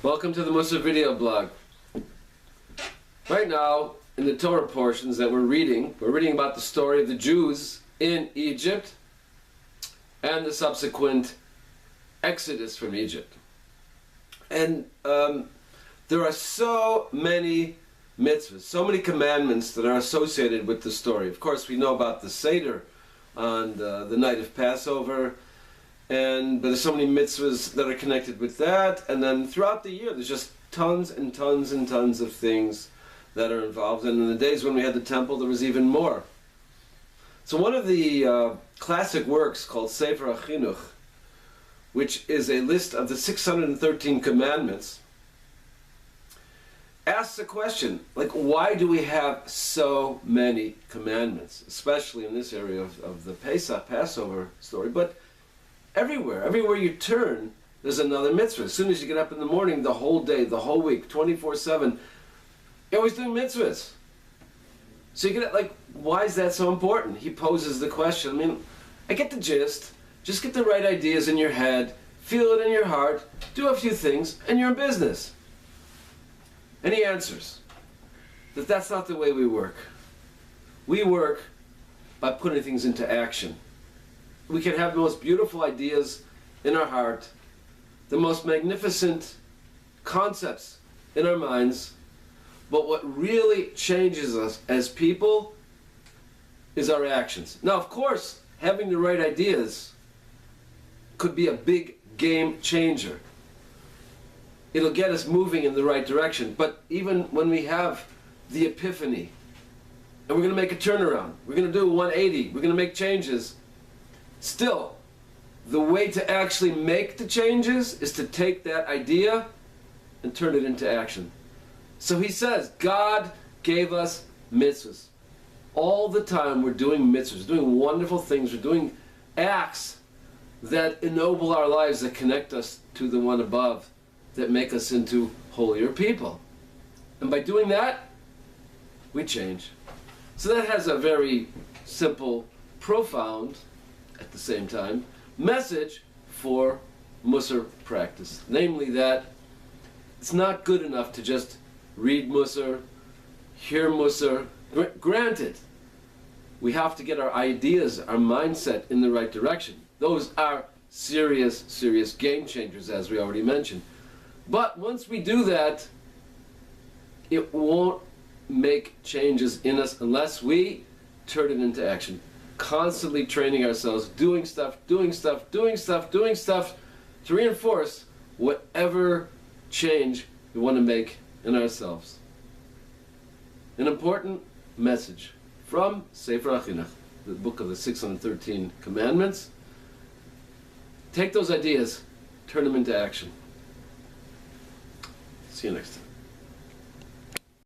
Welcome to the Musar video blog. Right now, in the Torah portions that we're reading about the story of the Jews in Egypt and the subsequent exodus from Egypt. And there are so many mitzvahs, so many commandments that are associated with the story. Of course, we know about the Seder on the night of Passover, but there's so many mitzvahs that are connected with that. And then throughout the year, there's just tons and tons and tons of things that are involved. And in the days when we had the temple, there was even more. So one of the classic works called Sefer HaChinuch, which is a list of the 613 commandments, asks a question, like, why do we have so many commandments, especially in this area of the Passover story, but everywhere you turn, there's another mitzvah. As soon as you get up in the morning, the whole day, the whole week, 24/7, you're always doing mitzvahs. So you get, like, why is that so important? He poses the question. I mean, I get the gist. Just get the right ideas in your head, feel it in your heart, do a few things, and you're in business. And he answers that that's not the way we work. We work by putting things into action. We can have the most beautiful ideas in our heart, the most magnificent concepts in our minds, but what really changes us as people is our actions. Now, of course, having the right ideas could be a big game changer. It'll get us moving in the right direction. But even when we have the epiphany, and we're going to make a turnaround, we're going to do a 180, we're going to make changes, still, the way to actually make the changes is to take that idea and turn it into action. So he says, God gave us mitzvahs. All the time we're doing mitzvahs, we're doing wonderful things, we're doing acts that ennoble our lives, that connect us to the one above, that make us into holier people. And by doing that, we change. So that has a very simple, profound, at the same time, message for Musar practice. Namely that it's not good enough to just read Musar, hear Musar. Granted, we have to get our ideas, our mindset in the right direction. Those are serious, serious game changers, as we already mentioned. But once we do that, it won't make changes in us unless we turn it into action. Constantly training ourselves, doing stuff to reinforce whatever change we want to make in ourselves. An important message from Sefer HaChinuch, the book of the 613 commandments. Take those ideas, turn them into action. See you next time.